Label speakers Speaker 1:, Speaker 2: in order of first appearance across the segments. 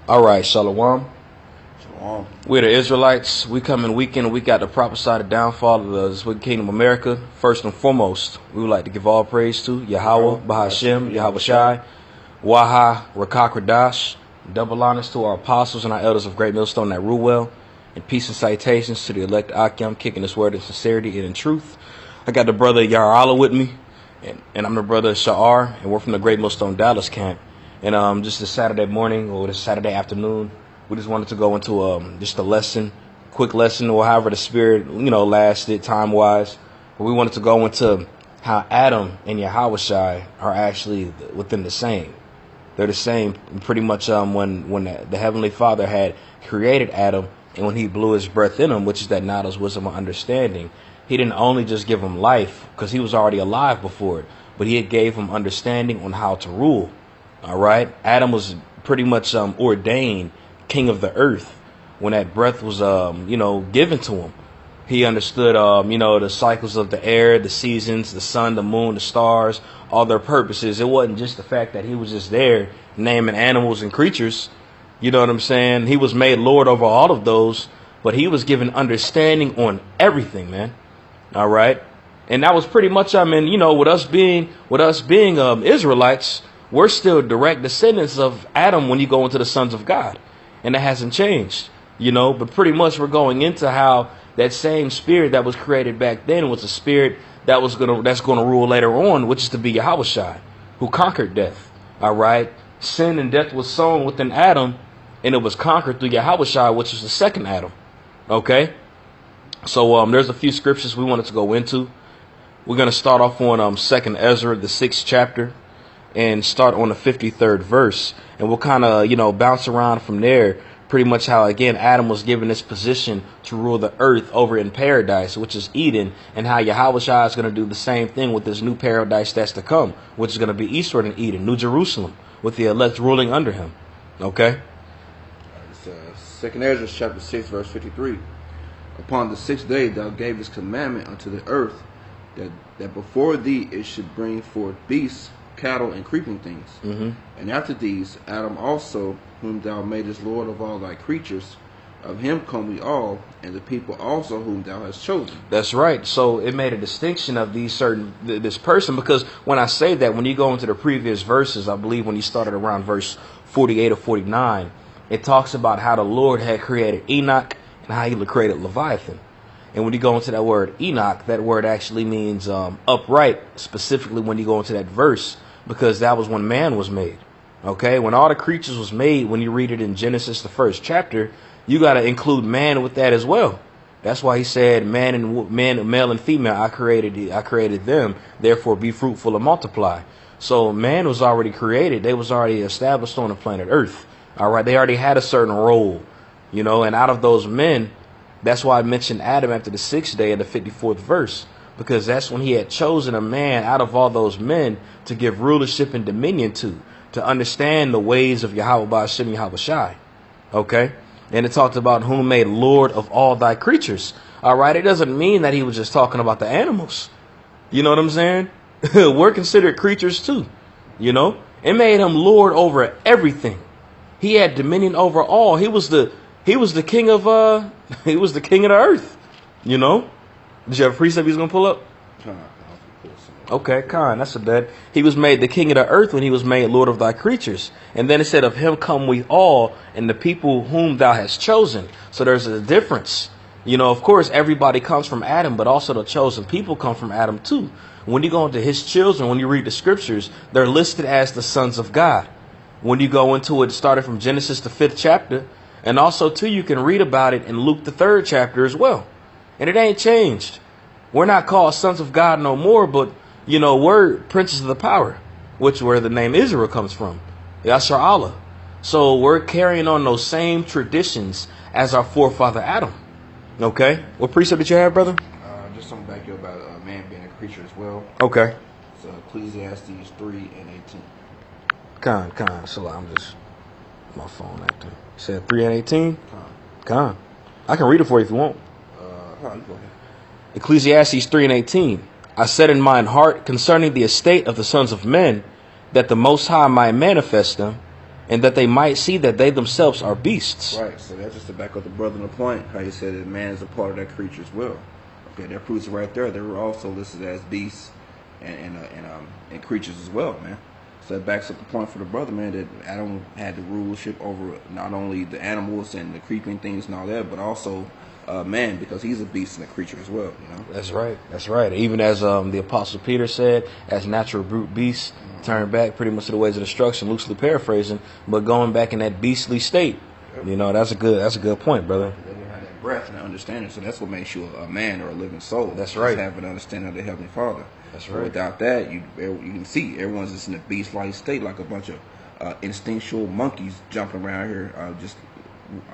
Speaker 1: All right, Shalom.
Speaker 2: Shalom.
Speaker 1: We're the Israelites. We come in week in and week out to prophesy the downfall of this wicked kingdom of America. First and foremost, we would like to give all praise to Yahweh, Bahashem, Yahawashi, Waha, Rakakradash. Double honors to our apostles and our elders of Great Millstone that rule well. And peace and citations to the elect Akim, kicking this word in sincerity and in truth. I got the brother Yahawashi with me, and I'm the brother Sha'ar, and we're from the Great Millstone Dallas camp. And just this Saturday morning or this Saturday afternoon, we just wanted to go into just a lesson, quick lesson, or however the spirit, lasted time-wise. But we wanted to go into how Adam and Yahawashi are actually within the same. They're the same pretty much when the Heavenly Father had created Adam and when he blew his breath in him, which is that knowledge, wisdom, and understanding. He didn't only just give him life because he was already alive before it, but he gave him understanding on how to rule. All right. Adam was pretty much ordained king of the earth when that breath was, given to him. He understood, the cycles of the air, the seasons, the sun, the moon, the stars, all their purposes. It wasn't just the fact that he was just there naming animals and creatures. You know what I'm saying? He was made Lord over all of those, but he was given understanding on everything, man. All right. And that was pretty much, with us being Israelites, we're still direct descendants of Adam when you go into the sons of God. And that hasn't changed, but pretty much we're going into how that same spirit that was created back then was a spirit that's going to rule later on, which is to be Yahawashi, who conquered death. All right. Sin and death was sown within Adam, and it was conquered through Yahawashi, which is the second Adam. OK, so there's a few scriptures we wanted to go into. We're going to start off on 2nd Ezra, the 6th chapter. And start on the 53rd verse. And we'll kind of, bounce around from there. Pretty much how, again, Adam was given this position to rule the earth over in paradise, which is Eden. And how Yahawashi is going to do the same thing with this new paradise that's to come, which is going to be eastward in Eden, New Jerusalem, with the elect ruling under him. Okay?
Speaker 2: It's 2nd Ezra chapter 6, verse 53. Upon the 6th day thou gavest commandment unto the earth that before thee it should bring forth beasts, cattle, and creeping things.
Speaker 1: Mm-hmm.
Speaker 2: And after these, Adam also, whom thou madest Lord of all thy creatures, of him come we all, and the people also whom thou hast chosen.
Speaker 1: That's right. So it made a distinction of this person, because when I say that, when you go into the previous verses, I believe when you started around verse 48 or 49, it talks about how the Lord had created Enoch and how he created Leviathan. And when you go into that word Enoch, that word actually means upright, specifically when you go into that verse, because that was when man was made. Okay, when all the creatures was made, when you read it in Genesis, the 1st chapter, you got to include man with that as well. That's why he said, male and female, I created them, therefore be fruitful and multiply. So man was already created. They was already established on the planet Earth. All right, they already had a certain role, and out of those men, that's why I mentioned Adam after the 6th day in the 54th verse, because that's when he had chosen a man out of all those men to give rulership and dominion to understand the ways of Yahweh Ba'ashem Yahawashi. Okay? And it talked about whom made Lord of all thy creatures. All right? It doesn't mean that he was just talking about the animals. You know what I'm saying? We're considered creatures too. It made him Lord over everything. He had dominion over all. He was the king of the earth. Did you have a precept he was gonna pull up? Okay, Khan, that's a bet. He was made the king of the earth when he was made Lord of thy creatures. And then it said, of him come we all, and the people whom thou hast chosen. So there's a difference. Of course, everybody comes from Adam, but also the chosen people come from Adam too. When you go into his children, when you read the scriptures, they're listed as the sons of God. When you go into it, starting from Genesis, the 5th chapter, and also too, you can read about it in Luke, the 3rd chapter as well. And it ain't changed. We're not called sons of God no more, but we're princes of the power, where the name Israel comes from. Yashar Allah. So we're carrying on those same traditions as our forefather Adam. Okay? What precept did you have, brother?
Speaker 2: Just something back here about a man being a creature as well.
Speaker 1: Okay.
Speaker 2: So Ecclesiastes 3 and 18.
Speaker 1: Khan. So I'm just my phone acting. You said 3 and 18? Khan. I can read it for you if you want.
Speaker 2: Go ahead.
Speaker 1: Ecclesiastes 3 and 18. I said in mine heart concerning the estate of the sons of men, that the Most High might manifest them, and that they might see that they themselves are beasts.
Speaker 2: Right. So that's just to back up the brother in the point. How you said that man is a part of that creature as well. Okay, that proves it right there. They were also listed as beasts and creatures as well, man. So that backs up the point for the brother, man, that Adam had the rulership over not only the animals and the creeping things and all that, but also man, because he's a beast and a creature as well. You know.
Speaker 1: That's right. That's right. Even as the Apostle Peter said, as natural brute beasts turn back pretty much to the ways of destruction, loosely paraphrasing, but going back in that beastly state. Yep. You know, that's a good point, brother.
Speaker 2: They didn't have that breath and understanding, so that's what makes you a man or a living soul.
Speaker 1: That's right.
Speaker 2: Just have an understanding of the Heavenly Father.
Speaker 1: That's
Speaker 2: So
Speaker 1: right.
Speaker 2: without that, you can see everyone's just in a beast-like state, like a bunch of instinctual monkeys jumping around here, just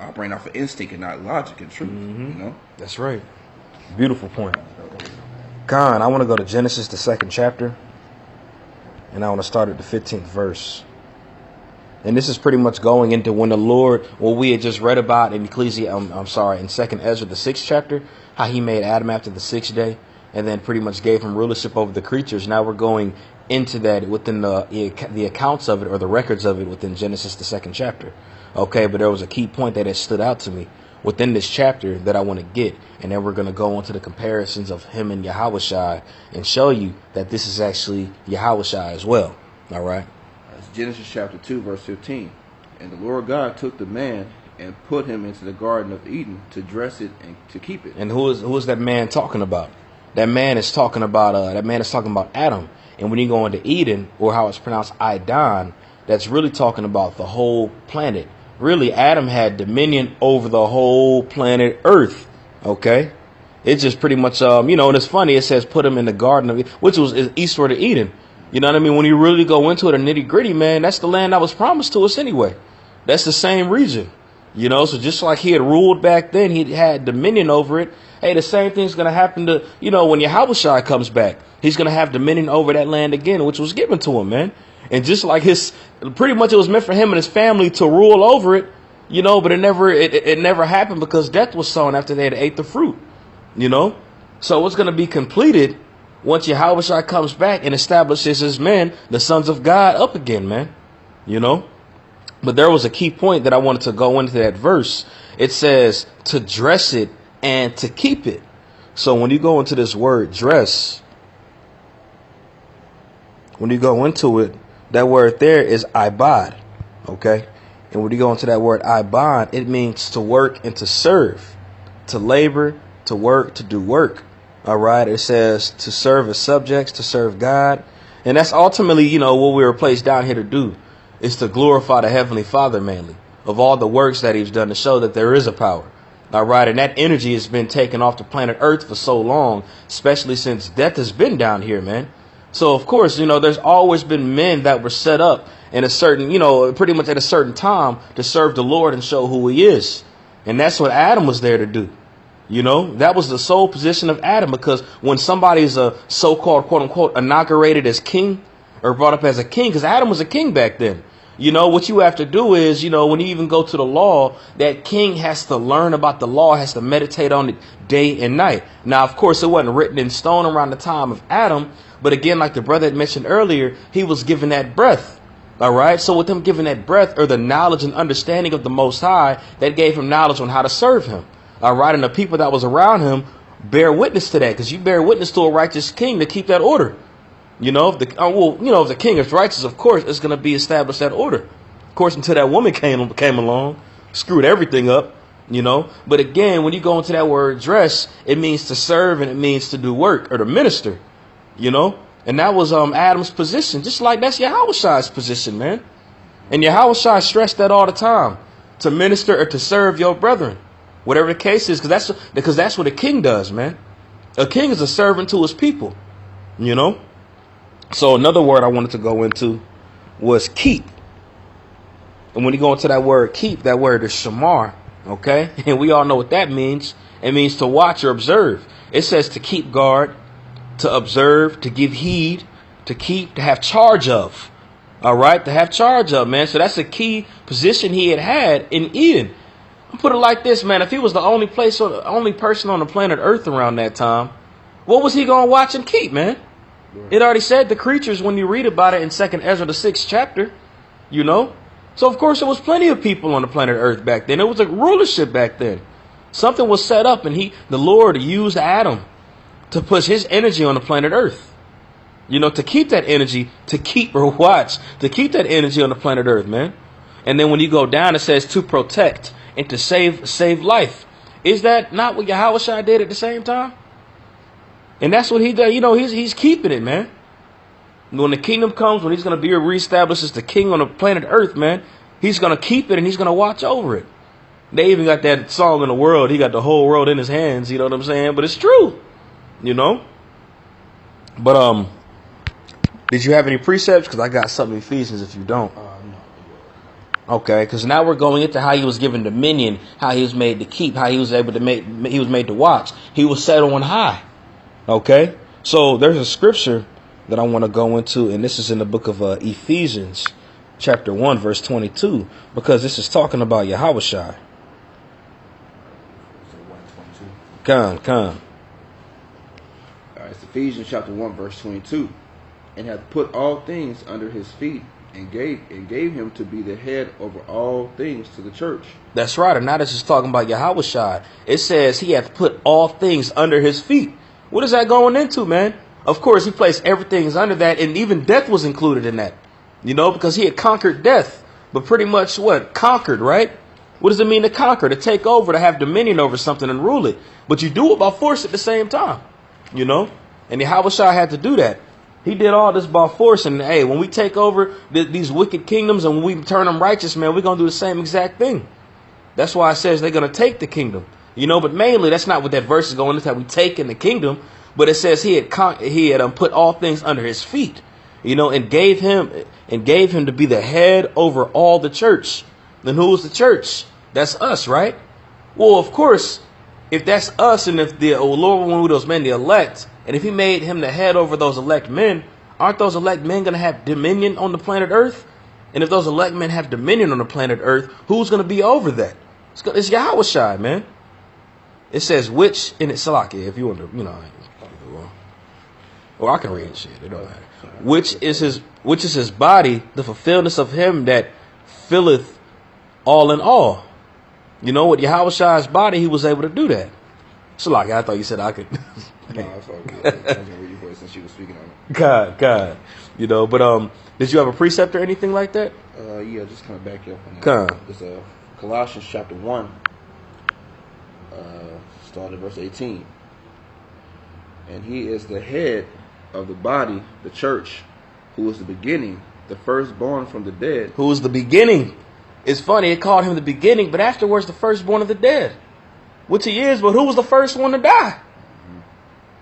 Speaker 2: operating off of instinct and not logic and truth.
Speaker 1: Mm-hmm.
Speaker 2: You know.
Speaker 1: That's right. Beautiful point. Khan, I want to go to Genesis, the 2nd chapter, and I want to start at the 15th verse. And this is pretty much going into when the Lord, what we had just read about in in 2nd Ezra, the 6th chapter, how he made Adam after the 6th day, and then pretty much gave him rulership over the creatures. Now we're going into that within the accounts of it, or the records of it, within Genesis, the 2nd chapter. Okay, but there was a key point that had stood out to me within this chapter that I want to get, and then we're going to go into the comparisons of him and Yahawashi and show you that this is actually Yahawashi as well. All right.
Speaker 2: That's Genesis chapter 2, verse 15. And the Lord God took the man and put him into the Garden of Eden to dress it and to keep it.
Speaker 1: And who is that man talking about? That man is talking about Adam. And when you go into Eden, or how it's pronounced Idon, that's really talking about the whole planet. Really, Adam had dominion over the whole planet Earth. Okay, it's just pretty much and it's funny. It says put him in the Garden of Eden, which was eastward of Eden. You know what I mean? When you really go into it, a nitty gritty, man, that's the land that was promised to us anyway. That's the same region. You know, so just like he had ruled back then, he had dominion over it. Hey, the same thing's going to happen to, when Yahawashi comes back. He's going to have dominion over that land again, which was given to him, man. And just like pretty much it was meant for him and his family to rule over it, but it never happened because death was sown after they had ate the fruit, So it's going to be completed once Yahawashi comes back and establishes his men, the sons of God, up again, man, But there was a key point that I wanted to go into that verse. It says to dress it and to keep it. So when you go into this word dress, when you go into it, that word there is ibad, okay? And when you go into that word ibad, it means to work and to serve, to labor, to work, to do work. All right, it says to serve as subjects, to serve God. And that's ultimately, what we were placed down here to do, is to glorify the Heavenly Father mainly, of all the works that he's done to show that there is a power. All right, and that energy has been taken off the planet Earth for so long, especially since death has been down here, man. So, of course, there's always been men that were set up in a certain, pretty much at a certain time to serve the Lord and show who he is. And that's what Adam was there to do. That was the sole position of Adam, because when somebody's a so-called, quote unquote, inaugurated as king or brought up as a king, because Adam was a king back then. What you have to do is, when you even go to the law, that king has to learn about the law, has to meditate on it day and night. Now, of course, it wasn't written in stone around the time of Adam. But again, like the brother had mentioned earlier, he was given that breath. All right. So with him giving that breath, or the knowledge and understanding of the Most High, that gave him knowledge on how to serve him. All right. And the people that was around him bear witness to that, because you bear witness to a righteous king to keep that order. If the king is righteous, of course, it's going to be established that order. Of course, until that woman came along, screwed everything up, But again, when you go into that word dress, it means to serve and it means to do work, or to minister, And that was Adam's position, just like that's Yahawashi's position, man. And Yahawashi stressed that all the time, to minister or to serve your brethren, whatever the case is, because that's what a king does, man. A king is a servant to his people, So another word I wanted to go into was keep. And when you go into that word keep, that word is shamar, okay? And we all know what that means. It means to watch or observe. It says to keep guard, to observe, to give heed, to keep, to have charge of. All right, to have charge of, man. So that's a key position he had in Eden. I'll put it like this, man. If he was the only person on the planet Earth around that time, what was he going to watch and keep, man? It already said the creatures when you read about it in 2nd Ezra, the 6th chapter, So of course there was plenty of people on the planet Earth back then. It was a rulership back then. Something was set up, and the Lord used Adam to push his energy on the planet Earth. You know, to keep that energy, to keep that energy on the planet Earth, man. And then when you go down, it says to protect and to save life. Is that not what Yahawashi did at the same time? And that's what he does. You know, he's keeping it, man. When the kingdom comes, when he's going to be reestablished as the king on the planet Earth, man, he's going to keep it and he's going to watch over it. They even got that song in the world. He got the whole world in his hands. You know what I'm saying? But it's true, you know. But did you have any precepts? Because I got something in Ephesians if you don't.
Speaker 2: No.
Speaker 1: Okay, because now we're going into how he was given dominion, how he was made to keep, how he was able to he was made to watch. He was set on high. Okay, so there's a scripture that I want to go into, and this is in the book of Ephesians, chapter 1, verse 22, because this is talking about Yahawashi. Come.
Speaker 2: All right, it's Ephesians chapter 1, verse 22. And hath put all things under his feet, and gave him to be the head over all things to the church.
Speaker 1: That's right. And now this is talking about Yahawashi. It says he hath put all things under his feet. What is that going into, man? Of course, he placed everything under that, and even death was included in that. You know, because he had conquered death. But pretty much what? Conquered, right? What does it mean to conquer? To take over, to have dominion over something and rule it. But you do it by force at the same time. You know? And Yahawashi had to do that. He did all this by force, and hey, when we take over these wicked kingdoms and when we turn them righteous, man, we're going to do the same exact thing. That's why it says they're going to take the kingdom. You know, but mainly that's not what that verse is going into, that we take in the kingdom. But it says he had put all things under his feet, you know, and gave him to be the head over all the church. Then who is the church? That's us, right? Well, of course, if that's us, and if the Lord one of those men, the elect, and if he made him the head over those elect men, aren't those elect men going to have dominion on the planet Earth? And if those elect men have dominion on the planet Earth, who's going to be over that? It's Yahawashi, man. It says which in it, Salaki, if you want to, you know, or I can read shit. It don't matter. Which is his body, the fulfillment of him that filleth all in all. You know, with Yahawashi's body, he was able to do that. Salaki, I thought you said I could.
Speaker 2: No, it's all good. I was going to read your voice since you were speaking on it.
Speaker 1: God. You know, but did you have a precept or anything like that?
Speaker 2: Yeah, just kind of back you up on
Speaker 1: that.
Speaker 2: It's Colossians chapter 1, start at verse 18. And he is the head of the body, the church, who is the beginning, the firstborn from the dead.
Speaker 1: Who is the beginning? It's funny, it called him the beginning, but afterwards the firstborn of the dead. Which he is, but who was the first one to die?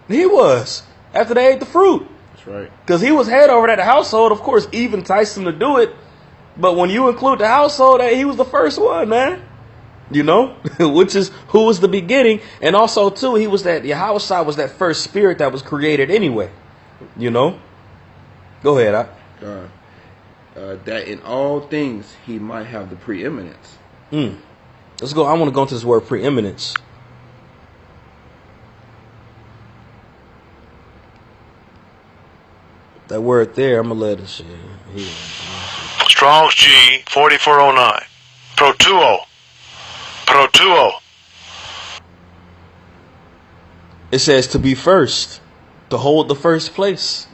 Speaker 1: He was, after they ate the fruit.
Speaker 2: That's right.
Speaker 1: Because he was head over that household. Of course, Eve enticed him to do it. But when you include the household, he was the first one, man. You know, which is who was the beginning. And also, too, Yahawashi was that first spirit that was created anyway. You know? Go ahead.
Speaker 2: That in all things he might have the preeminence.
Speaker 1: Let's go. I want to go into this word preeminence. That word there, I'm going to let it shit.
Speaker 3: Strong's G 4409. Protuo.
Speaker 1: It says to be first, to hold the first place.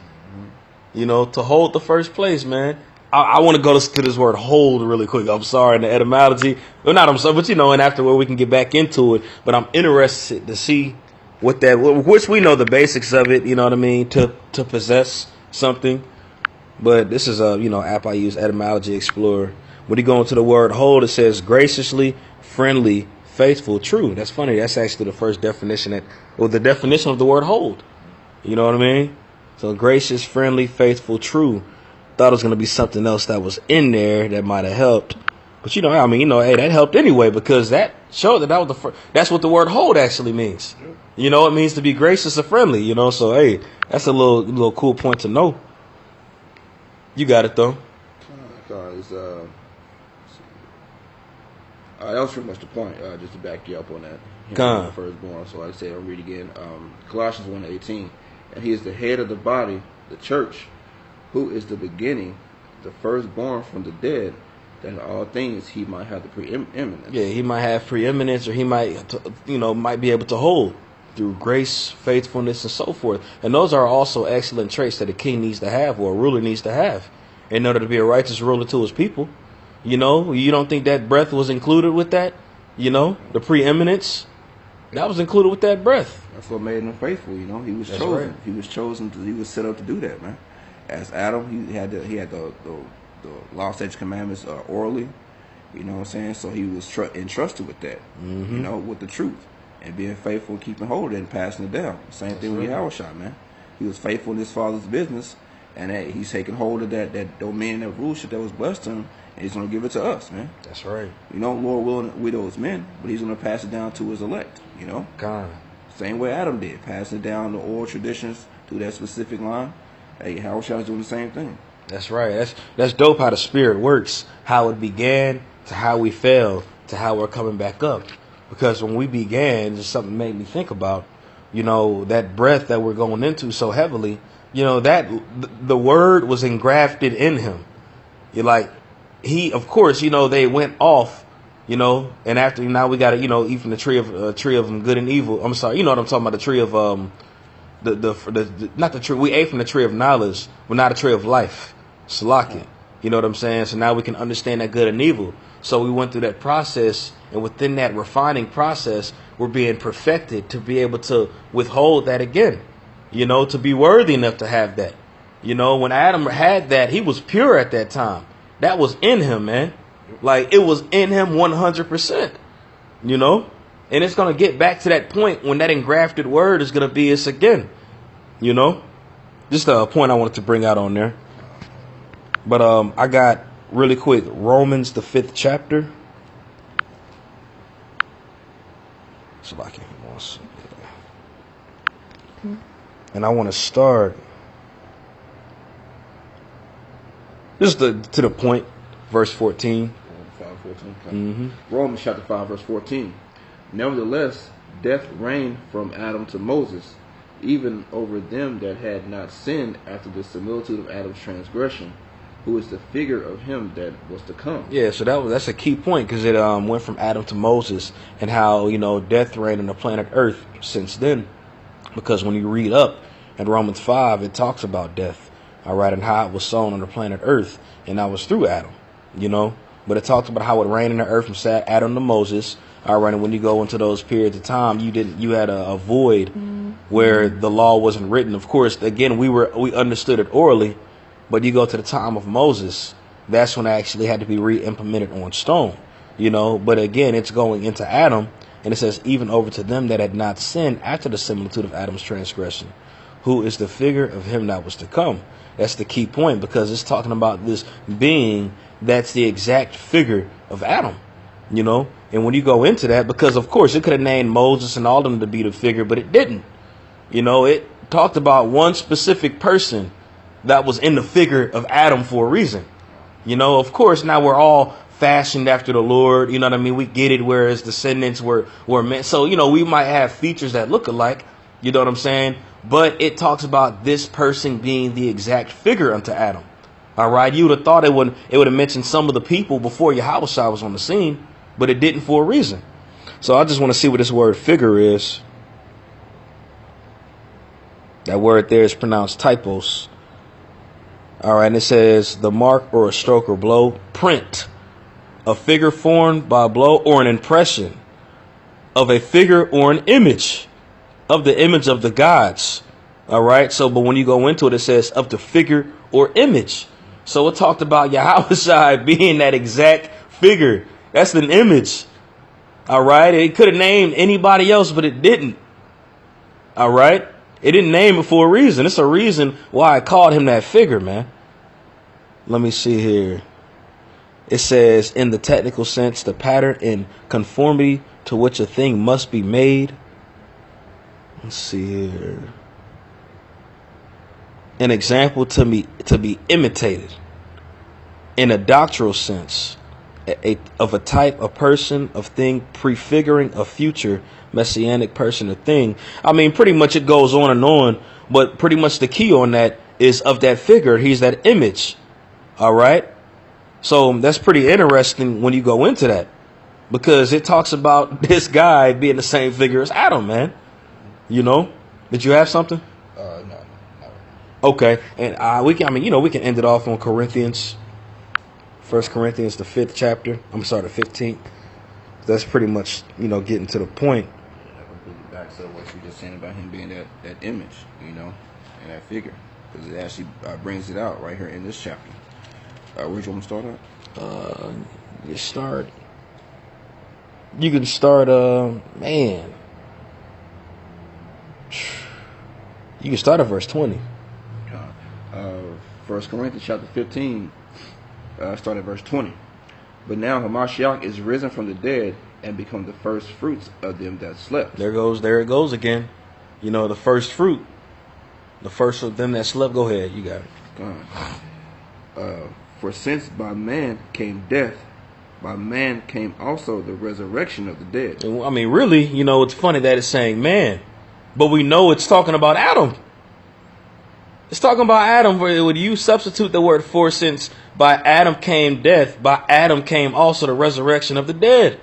Speaker 1: You know, to hold the first place, man. I want to go to this word hold really quick. I'm sorry, in the etymology. Well, not I'm sorry, but you know, and afterward we can get back into it. But I'm interested to see what that, which we know the basics of it, you know what I mean, to possess something. But this is a, app I use, Etymology Explorer. When you go into the word hold, it says graciously, friendly, faithful, true. That's funny. That's actually the first definition the definition of the word hold. You know what I mean? So gracious, friendly, faithful, true. Thought it was going to be something else that was in there that might have helped. But hey, that helped anyway, because that showed that was that's what the word hold actually means. You know, it means to be gracious or friendly, so hey, that's a little cool point to know. You got it though.
Speaker 2: That was pretty much the point, just to back you up on that. Firstborn. So like I said, I'll read again. Colossians 1:18. And he is the head of the body, the church, who is the beginning, the firstborn from the dead, that in all things he might have the preeminence.
Speaker 1: Yeah, he might have preeminence, or he might, might be able to hold through grace, faithfulness, and so forth. And those are also excellent traits that a king needs to have, or a ruler needs to have, in order to be a righteous ruler to his people. You don't think that breath was included with that? The preeminence, that was included with that breath.
Speaker 2: That's what made him faithful. He was
Speaker 1: That's
Speaker 2: chosen.
Speaker 1: right.
Speaker 2: He was chosen. He was set up to do that, man. As Adam, he had the law, statutes, commandments orally. You know what I'm saying? So he was entrusted with that. With the truth and being faithful, and keeping hold of it, and passing it down. Same thing with Yahawashi, man. He was faithful in his father's business, and he's taking hold of that dominion, that rulership that was blessed him, and he's going to give it to us, man.
Speaker 1: That's right.
Speaker 2: Lord willing, we those men, but he's going to pass it down to his elect.
Speaker 1: God.
Speaker 2: Same way Adam did, passing it down the oral traditions to that specific line. Hey, Yahawashi is doing the same thing.
Speaker 1: That's right. That's dope how the Spirit works, how it began to how we fell to how we're coming back up. Because when we began, just something made me think about, that breath that we're going into so heavily, that the word was engrafted in him. Of course, they went off, and after now we got to, eat from the tree of good and evil. I'm sorry, you know what I'm talking about, the tree of not the tree. We ate from the tree of knowledge, but not the tree of life. Salakia. You know what I'm saying? So now we can understand that good and evil. So we went through that process, and within that refining process, we're being perfected to be able to withhold that again. To be worthy enough to have that. When Adam had that, he was pure at that time. That was in him, man. Like, it was in him 100%. And it's going to get back to that point when that engrafted word is going to be us again. Just a point I wanted to bring out on there. But I got really quick Romans the 5th chapter. So I can't and I want to start just to the point, verse 14.
Speaker 2: 5:14. Romans chapter 5, verse 14. Nevertheless, death reigned from Adam to Moses, even over them that had not sinned after the similitude of Adam's transgression, who is the figure of him that was to come. Yeah, so
Speaker 1: that's a key point, because it went from Adam to Moses, and how death reigned on the planet Earth since then. Because when you read up in Romans 5, it talks about death, all right, and how it was sown on the planet Earth, and that was through Adam, But it talks about how it reigned in the earth from Adam to Moses. All right, and when you go into those periods of time, you had a void where the law wasn't written. Of course, again, we understood it orally, but you go to the time of Moses, that's when it actually had to be re-implemented on stone. But again, it's going into Adam, and it says, even over to them that had not sinned after the similitude of Adam's transgression, who is the figure of him that was to come. That's the key point, because it's talking about this being that's the exact figure of Adam, And when you go into that, because of course it could have named Moses and all of them to be the figure, but it didn't. It talked about one specific person that was in the figure of Adam for a reason. Of course, now we're all fashioned after the Lord. You know what I mean? We get it, whereas descendants were meant. So, we might have features that look alike. You know what I'm saying? But it talks about this person being the exact figure unto Adam. All right, you would have thought it would have mentioned some of the people before Yahawashi was on the scene, but it didn't for a reason. So I just want to see what this word figure is. That word there is pronounced typos. All right, and it says the mark or a stroke or blow, print, a figure formed by a blow or an impression of a figure or an image of the image of the gods. All right, so but when you go into it, it says of the figure or image. So it talked about Yahawashi being that exact figure. That's an image. All right. It could have named anybody else, but it didn't. All right. It didn't name it for a reason. It's a reason why I called him that figure, man. Let me see here. It says, in the technical sense, the pattern in conformity to which a thing must be made. Let's see here. An example to be imitated. In a doctrinal sense, of a type, a person, of thing, prefiguring a future messianic person or thing. I mean, pretty much it goes on and on, but pretty much the key on that is of that figure. He's that image. All right. So that's pretty interesting when you go into that, because it talks about this guy being the same figure as Adam, man. You know? Did you have something?
Speaker 2: No.
Speaker 1: Okay, and we can end it off on Corinthians, 1 Corinthians, the 5th chapter. I'm sorry, the 15th. That's pretty much getting to the point.
Speaker 2: That completely backs up what you just saying about him being that image, and that figure, because it actually brings it out right here in this chapter. Where do you want to start at?
Speaker 1: You can start. Man. You can start at verse 20.
Speaker 2: 1 Corinthians chapter 15, start at verse 20. But now Hamashiach is risen from the dead and become the first fruits of them that slept.
Speaker 1: There it goes again. The first fruit. The first of them that slept. Go ahead, you got it.
Speaker 2: For since by man came death, by man came also the resurrection of the dead.
Speaker 1: I mean, really, it's funny that it's saying man, but we know it's talking about Adam. It's talking about Adam. Would you substitute the word for, since by Adam came death, by Adam came also the resurrection of the dead.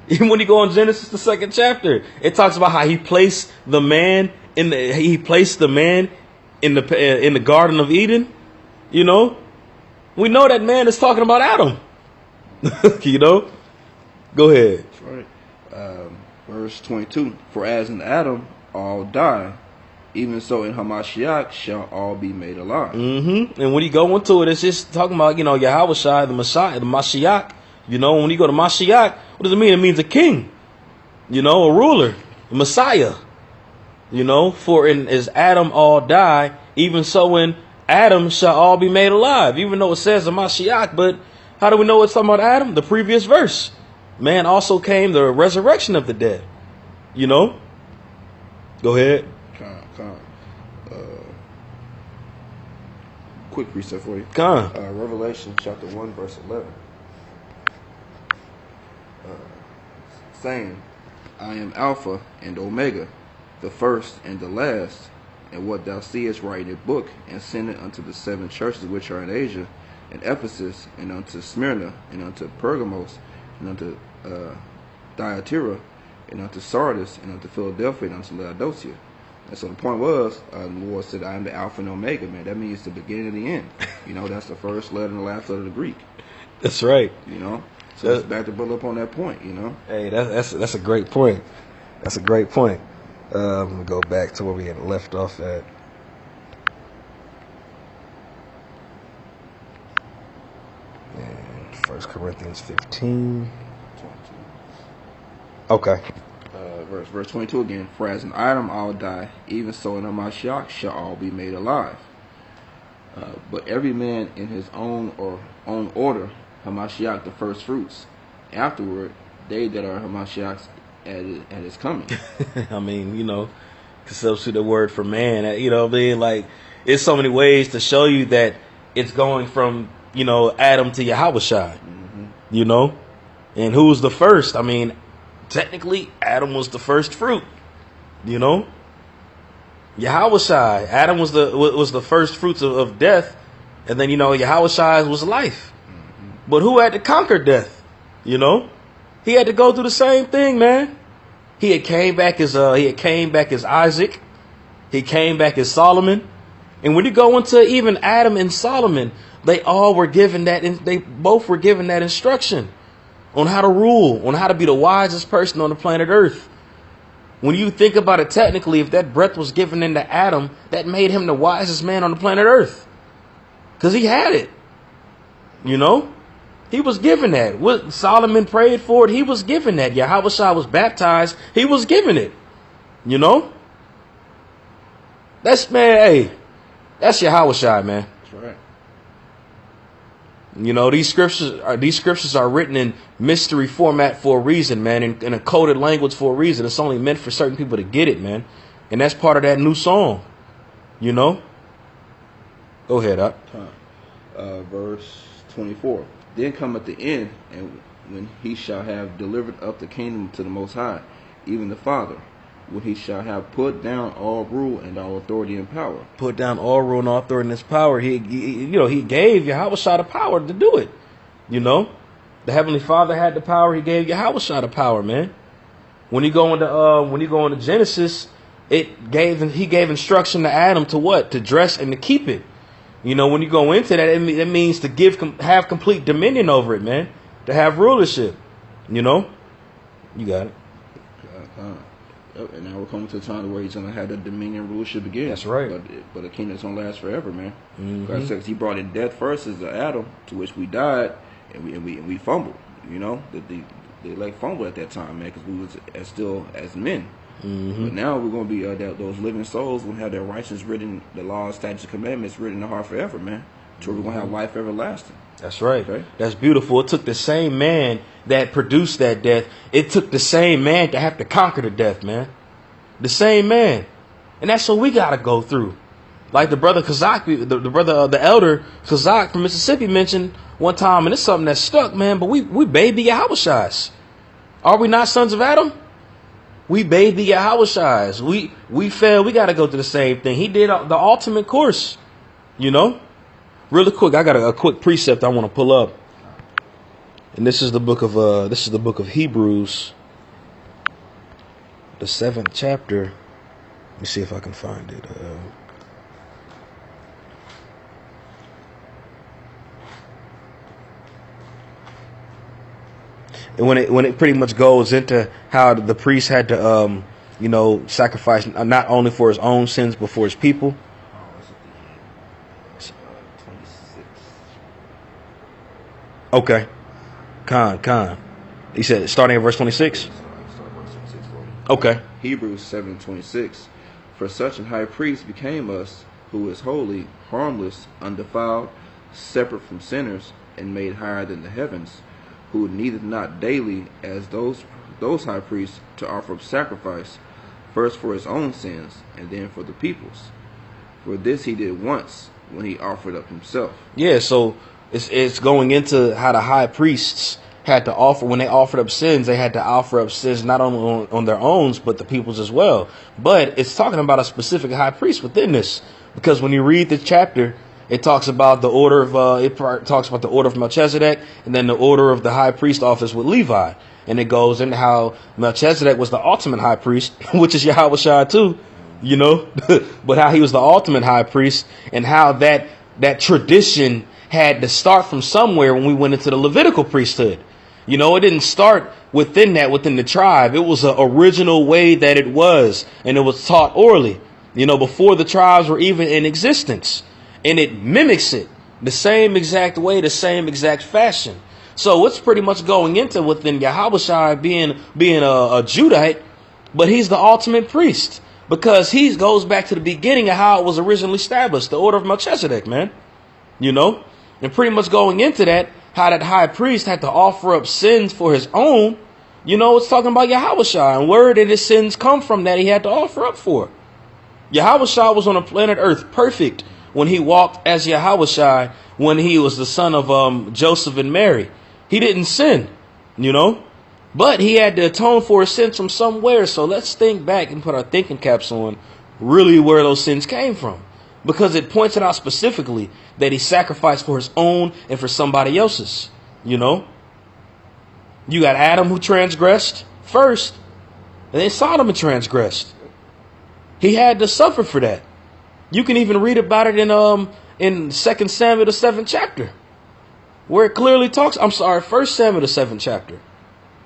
Speaker 1: Even when you go in Genesis, the 2nd chapter, it talks about how he placed the man in the Garden of Eden. We know that man is talking about Adam. Go ahead.
Speaker 2: That's right. Verse 22. For as in Adam all die, even so in Hamashiach shall all be made alive.
Speaker 1: Mm-hmm. And when you go into it, it's just talking about, Yahawashi, the Messiah, the Mashiach. When you go to Mashiach, what does it mean? It means a king, a ruler, a Messiah. For as Adam all die, even so in Adam shall all be made alive. Even though it says the Mashiach, but how do we know it's talking about Adam? The previous verse. Man also came the resurrection of the dead. Go ahead.
Speaker 2: Quick reset for you. Revelation chapter 1 verse 11. Saying, I am Alpha and Omega, the first and the last, and what thou seest write in a book, and send it unto the 7 churches which are in Asia, and Ephesus, and unto Smyrna, and unto Pergamos, and unto Thyatira, and unto Sardis, and unto Philadelphia, and unto Laodicea. And so the point was, the Lord said, I am the Alpha and Omega, man. That means the beginning and the end. That's the first letter and the last letter of the Greek.
Speaker 1: That's right.
Speaker 2: So let's back to build up on that point,
Speaker 1: Hey, that's a great point. That's a great point. Let me go back to where we had left off at. And 1 Corinthians 15. Okay.
Speaker 2: Verse 22 again. For as in Adam all die, even so in Hamashiach shall all be made alive. But every man in his own order, Hamashiach the first fruits. Afterward, they that are Hamashiach's at his coming.
Speaker 1: I mean, to substitute the word for man, like, it's so many ways to show you that it's going from, Adam to Yahawashi, and who's the first? I mean, technically, Adam was the first fruit, Yahawashi, Adam was the first fruits of death, and then, Yahawashi was life. But who had to conquer death? He had to go through the same thing, man. He had came back as Isaac. He came back as Solomon. And when you go into even Adam and Solomon, they all were given that, and they both were given that instruction on how to rule, on how to be the wisest person on the planet Earth. When you think about it technically, if that breath was given into Adam, that made him the wisest man on the planet Earth. Because he had it. He was given that. What Solomon prayed for it, he was given that. Yahawashi was baptized, he was given it. That's Yahawashi, man.
Speaker 2: That's right.
Speaker 1: These scriptures are written in mystery format for a reason, man, in a coded language for a reason. It's only meant for certain people to get it, man. And that's part of that new song. Go ahead, up.
Speaker 2: Verse 24. Then cometh the end, and when he shall have delivered up the kingdom to the Most High, even the Father, when he shall have put down all rule and all authority and power.
Speaker 1: Put down all rule and all authority and his power. He gave Yahawashi the power to do it. You know, the Heavenly Father had the power. He gave Yahawashi the power, man. When you go into Genesis, he gave instruction to Adam to what? To dress and to keep it. You know, when you go into that, it means to have complete dominion over it, man. To have rulership. You know, you got it.
Speaker 2: Yep, and now we're coming to a time where he's going to have that dominion rulership again.
Speaker 1: That's right.
Speaker 2: But the kingdom's going to last forever, man.
Speaker 1: Mm-hmm.
Speaker 2: God says he brought in death first as Adam, to which we died, and we fumbled. You know, the elect fumbled at that time, man, because we was still as men.
Speaker 1: Mm-hmm.
Speaker 2: But now we're going to be those living souls will have their righteousness written, the laws, statutes, and commandments written in the heart forever, man. So we're going to have life everlasting.
Speaker 1: That's right.
Speaker 2: Okay?
Speaker 1: That's beautiful. It took the same man that produced that death. It took the same man to have to conquer the death, man. The same man. And that's what we got to go through. Like the brother Kazak, the elder Kazak from Mississippi mentioned one time, and it's something that stuck, man, but we baby Yahawashis. Are we not sons of Adam? We baby Yahawashis. We failed. We got to go through the same thing. He did the ultimate course, you know? Really quick, I got a quick precept I want to pull up, and this is the book of Hebrews, the 7th chapter. Let me see if I can find it. And when it pretty much goes into how the priest had to sacrifice not only for his own sins but for his people. Okay. Khan. He said starting at verse 26? Okay.
Speaker 2: Hebrews 7:26. For such an high priest became us, who is holy, harmless, undefiled, separate from sinners, and made higher than the heavens, who needed not daily as those high priests to offer up sacrifice, first for his own sins, and then for the people's. For this he did once, when he offered up himself.
Speaker 1: Yeah, so it's going into how the high priests had to offer, when they offered up sins, they had to offer up sins not only on their own, but the people's as well. But it's talking about a specific high priest within this, because when you read the chapter, it talks about the order of Melchizedek, and then the order of the high priest office with Levi, and it goes into how Melchizedek was the ultimate high priest, which is Yahawashi too, you know, but how he was the ultimate high priest, and how that tradition had to start from somewhere when we went into the Levitical priesthood. You know, it didn't start within the tribe. It was an original way that it was, and it was taught orally, you know, before the tribes were even in existence. And it mimics it the same exact way, the same exact fashion. So it's pretty much going into within Yahawashi being a Judite, but he's the ultimate priest, because he goes back to the beginning of how it was originally established, the order of Melchizedek, man. You know, and pretty much going into that, how that high priest had to offer up sins for his own. You know, it's talking about Yahawashi, and where did his sins come from that he had to offer up for? Yahawashi was on the planet Earth perfect when he walked as Yahawashi, when he was the son of Joseph and Mary. He didn't sin, you know, but he had to atone for his sins from somewhere. So let's think back and put our thinking caps on really where those sins came from, because it points it out specifically that he sacrificed for his own and for somebody else's. You know, you got Adam who transgressed first, and then Sodom who transgressed. He had to suffer for that. You can even read about it in 2 Samuel the 7th chapter, where it clearly talks. 1 Samuel the 7th chapter.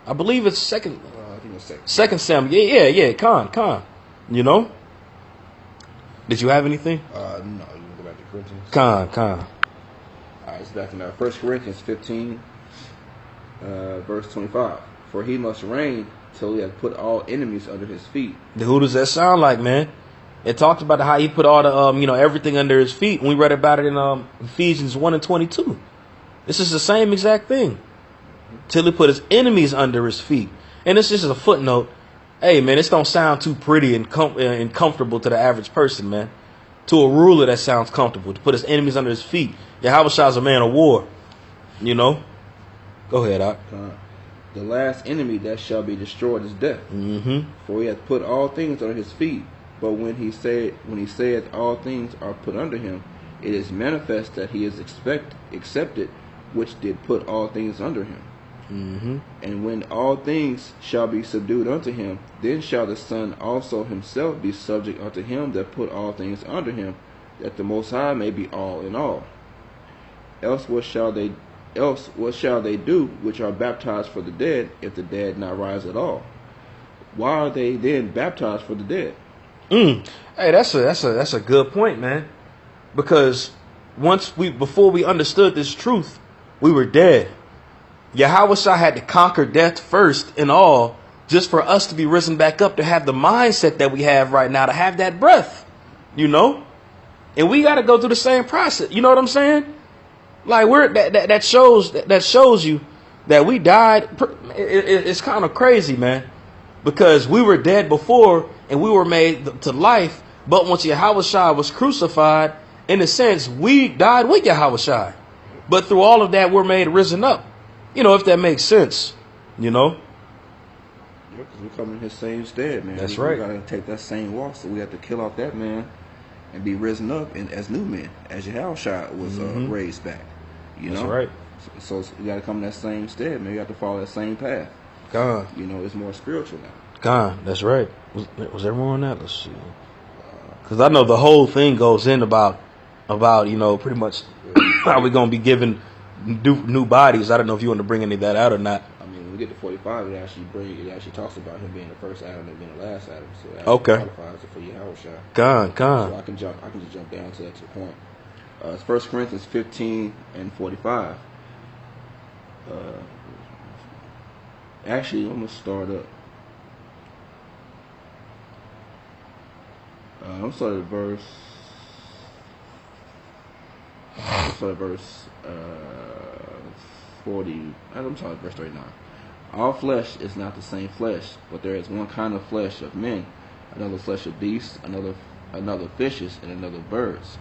Speaker 1: I believe it's
Speaker 2: I think it's
Speaker 1: 2 Samuel. Yeah. Con. You know. Did you have anything?
Speaker 2: No, you can go back to Corinthians.
Speaker 1: Con.
Speaker 2: All right, it's back in 1 Corinthians 15, verse 25. For he must reign till he has put all enemies under his feet.
Speaker 1: Who does that sound like, man? It talked about how he put all the everything under his feet. We read about it in Ephesians 1:22. This is the same exact thing. Till he put his enemies under his feet. And this just is a footnote. Hey, man, this don't sound too pretty and comfortable to the average person, man. To a ruler, that sounds comfortable. To put his enemies under his feet. Yahawashi is a man of war. You know? Go ahead, Doc.
Speaker 2: The last enemy that shall be destroyed is death.
Speaker 1: Mm-hmm.
Speaker 2: For he hath put all things under his feet. But when he said all things are put under him, it is manifest that he is accepted which did put all things under him.
Speaker 1: Mm-hmm.
Speaker 2: And when all things shall be subdued unto him, then shall the Son also himself be subject unto him that put all things under him, that the Most High may be all in all. Else what shall they do which are baptized for the dead, if the dead not rise at all? Why are they then baptized for the dead?
Speaker 1: Hey, that's a good point, man. Because before we understood this truth, we were dead. Yahawashi had to conquer death first and all, just for us to be risen back up, to have the mindset that we have right now, to have that breath, and we got to go through the same process. You know what I'm saying? Like that shows you that we died. It's kind of crazy, man, because we were dead before and we were made to life. But once Yahawashi was crucified, in a sense, we died with Yahawashi. But through all of that, we're made risen up. If that makes sense,
Speaker 2: Yeah, because we come in his same stead, man.
Speaker 1: That's right.
Speaker 2: We got to take that same walk, so we have to kill off that man and be risen up as new men, as Yahawashi was raised back.
Speaker 1: That's right.
Speaker 2: So you got to come in that same stead, man. You have to follow that same path.
Speaker 1: God.
Speaker 2: It's more spiritual now.
Speaker 1: God, that's right. Was everyone on that? Let's see. Because I know the whole thing goes in about pretty much how we're going to be given new bodies. I don't know if you want to bring any of that out or not.
Speaker 2: I mean, when we get to 45, it actually talks about him being the first Adam and being the last Adam. So that qualifies it for Yahawashi.
Speaker 1: God.
Speaker 2: So I can just jump down to that point. It's 1 Corinthians 15 and 45. Actually, I'm gonna start up. I'm starting at verse 40. I'm sorry, verse 39. All flesh is not the same flesh, but there is one kind of flesh of men, another flesh of beasts, another fishes, and another birds.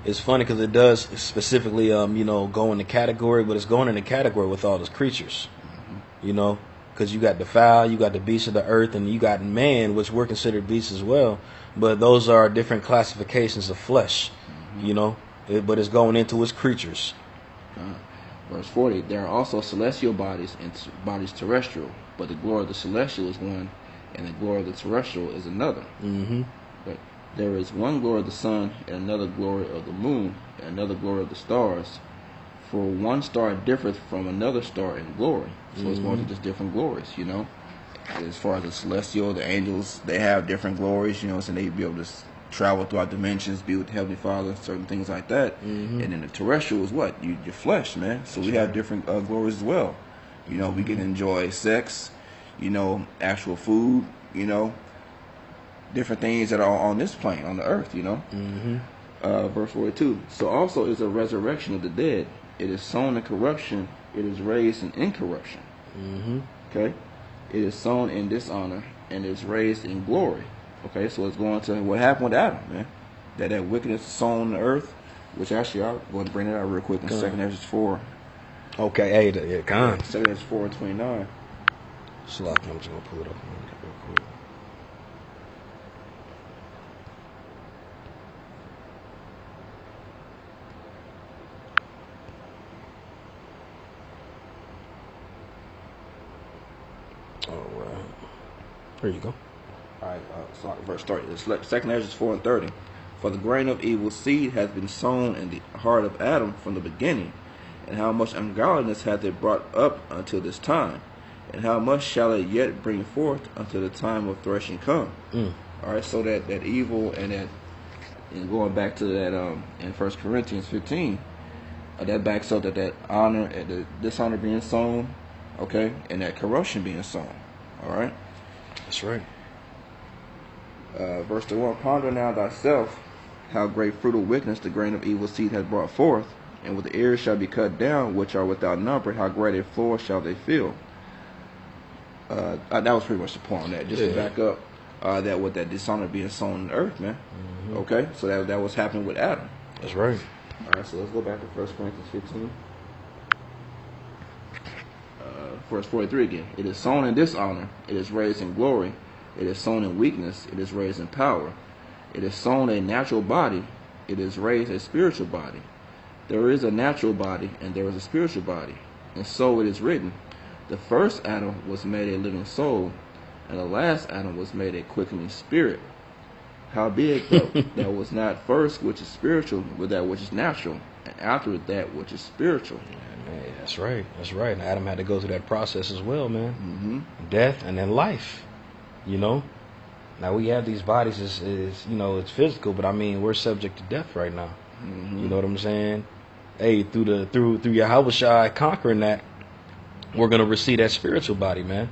Speaker 1: It's funny because it does specifically go in the category, but it's going in the category with all those creatures. Because you got the fowl, you got the beasts of the earth, and you got man, which we're considered beasts as well. But those are different classifications of flesh. But it's going into its creatures.
Speaker 2: Verse 40, there are also celestial bodies and bodies terrestrial, but the glory of the celestial is one, and the glory of the terrestrial is another.
Speaker 1: Mm-hmm.
Speaker 2: But there is one glory of the sun, and another glory of the moon, and another glory of the stars. For one star differeth from another star in glory. So it's more than just different glories, As far as the celestial, the angels, they have different glories, so they be able to travel throughout dimensions, be with the Heavenly Father, certain things like that. And then the terrestrial is what? Your flesh, man. So we have different glories as well. We can enjoy sex, actual food, different things that are on this plane, on the earth, Verse 42. So also is a resurrection of the dead. It is sown in corruption, it is raised in incorruption. Okay? It is sown in dishonor, and is raised in glory. Okay, so it's going to what happened with Adam, man. That wickedness sown on the earth, which actually I'm going to bring it out real quick in 2 Ezra 4.
Speaker 1: Okay, hey, yeah, come on.
Speaker 2: 2 Ezra 4 and 29.
Speaker 1: Slock, I'm just going to pull it up real quick. All right. There you go.
Speaker 2: All right, so verse 30. It's 2 Ezra 4 and 30. For the grain of evil seed has been sown in the heart of Adam from the beginning, and how much ungodliness hath it brought up until this time, and how much shall it yet bring forth until the time of threshing come. All right, so that evil and going back to that in 1 Corinthians 15, that backs up that honor and the dishonor being sown, okay, and that corruption being sown. All right,
Speaker 1: that's right.
Speaker 2: Verse 1, ponder now thyself how great fruit of wickedness the grain of evil seed has brought forth, and with the ears shall be cut down, which are without number, how great a floor shall they fill. That was pretty much the point on that. Just to back up, that with that dishonor being sown in the earth, man. Okay, so that was happening with Adam.
Speaker 1: That's right.
Speaker 2: All right, so let's go back to 1 Corinthians 15. Verse 43 again. It is sown in dishonor, it is raised in glory. It is sown in weakness, it is raised in power. It is sown a natural body, it is raised a spiritual body. there is a natural body and there is a spiritual body. And so it is written, the first Adam was made a living soul, and the last Adam was made a quickening spirit. Howbeit, that was not first which is spiritual, but that which is natural, and after that which is spiritual.
Speaker 1: Man, that's right. That's right. And Adam had to go through that process as well, man.
Speaker 2: Mm-hmm.
Speaker 1: Death and then life. You know. Now we have these bodies is you know, it's physical, but I mean we're subject to death right now.
Speaker 2: Mm-hmm.
Speaker 1: You know what I'm saying? Hey, through Yahawashi conquering that, we're gonna receive that spiritual body, man.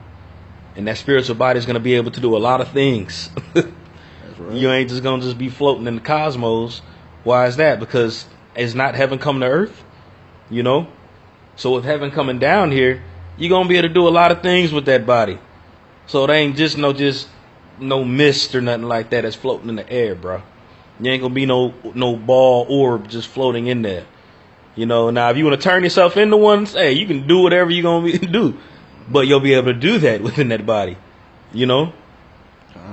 Speaker 1: And that spiritual body is gonna be able to do a lot of things.
Speaker 2: That's right.
Speaker 1: You ain't just gonna be floating in the cosmos. Why is that? Because it's not heaven coming to earth. You know? So with heaven coming down here, you're gonna be able to do a lot of things with that body. So it ain't just no mist or nothing like that that's floating in the air, bro. You ain't gonna be no ball orb just floating in there. You know, now if you want to turn yourself into one, hey, you can do whatever you're gonna do. But you'll be able to do that within that body. You know?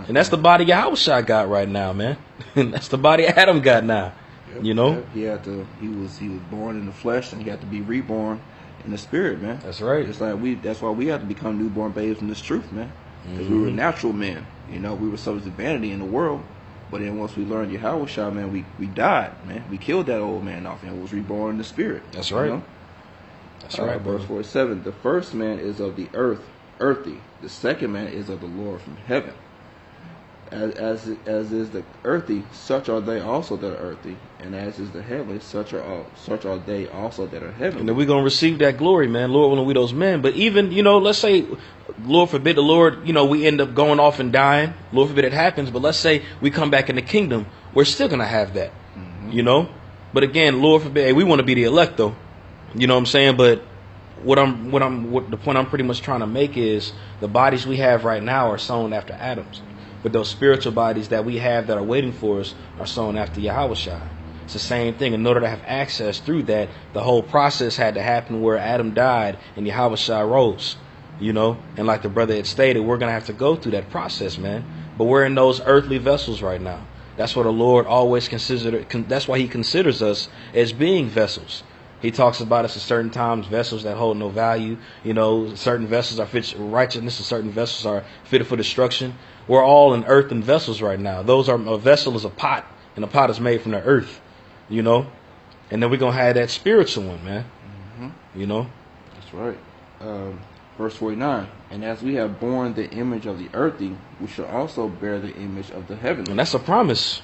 Speaker 1: And that's the body Yahawashi got right now, man. And that's the body Adam got now.
Speaker 2: Yep.
Speaker 1: You know?
Speaker 2: Yep. He was born in the flesh, and he had to be reborn in the spirit, man.
Speaker 1: That's right.
Speaker 2: It's like that's why we have to become newborn babes in this truth, man. Because we were natural men. You know, we were subject to vanity in the world. But then once we learned Yahawashi, man, we died, man. We killed that old man off and was reborn in the spirit.
Speaker 1: That's right.
Speaker 2: You know?
Speaker 1: That's right,
Speaker 2: Verse 47. The first man is of the earth, earthy. The second man is of the Lord from heaven. As is the earthy, such are they also that are earthy, and as is the heavenly, such are they also that are heavenly.
Speaker 1: And then we're gonna receive that glory, man. Lord willing, we those men. But even, you know, let's say, Lord forbid the Lord, you know, we end up going off and dying. Lord forbid it happens. But let's say we come back in the kingdom, we're still gonna have that. You know. But again, Lord forbid, hey, we want to be the elect, though. You know what I'm saying? But what the point I'm pretty much trying to make is the bodies we have right now are sown after Adam's. But those spiritual bodies that we have that are waiting for us are sown after Yahawashi. It's the same thing. In order to have access through that, the whole process had to happen where Adam died and Yahawashi rose. You know? And like the brother had stated, we're going to have to go through that process, man. But we're in those earthly vessels right now. That's what the Lord always considered. That's why he considers us as being vessels. He talks about us at certain times, vessels that hold no value. You know, certain vessels are fit for righteousness and certain vessels are fitted for destruction. We're all in earthen vessels right now. A vessel is a pot, and a pot is made from the earth, you know. And then we're going to have that spiritual one, man. Mm-hmm. You know.
Speaker 2: That's right. Verse 49. And as we have borne the image of the earthy, we shall also bear the image of the heavenly.
Speaker 1: And that's a promise.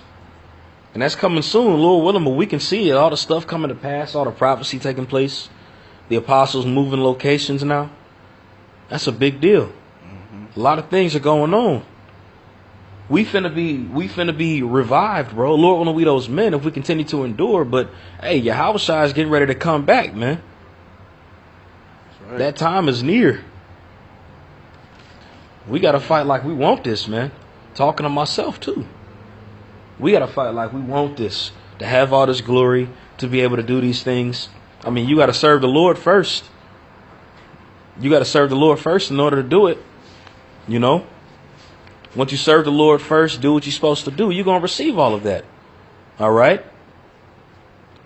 Speaker 1: And that's coming soon, Lord willing, but we can see it. All the stuff coming to pass, all the prophecy taking place, the apostles moving locations now. That's a big deal. Mm-hmm. A lot of things are going on. We finna be revived, bro. Lord willing, we those men if we continue to endure. But hey, Yahawashi is getting ready to come back, man. That's right. That time is near. We gotta fight like we want this, man. Talking to myself too. We gotta fight like we want this, to have all this glory, to be able to do these things. I mean, you gotta serve the Lord first. You gotta serve the Lord first in order to do it. You know? Once you serve the Lord first, do what you're supposed to do, you're gonna receive all of that. All right?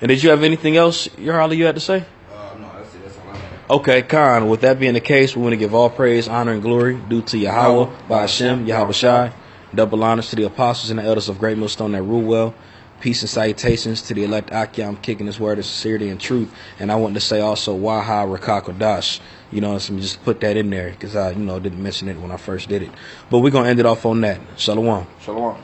Speaker 1: And did you have anything else, Harley, you had to say?
Speaker 2: No, that's it. That's all I have.
Speaker 1: Okay, Khan. With that being the case, we want to give all praise, honor, and glory due to Yahweh, by Hashem, Yahawashi. Double honors to the apostles and the elders of Great Millstone that rule well. Peace and salutations to the elect Akyam, kicking this word of sincerity and truth. And I want to say also, Waha Rakakodash. You know, so just put that in there because I, didn't mention it when I first did it. But we're going to end it off on that. Shalom.
Speaker 2: Shalom.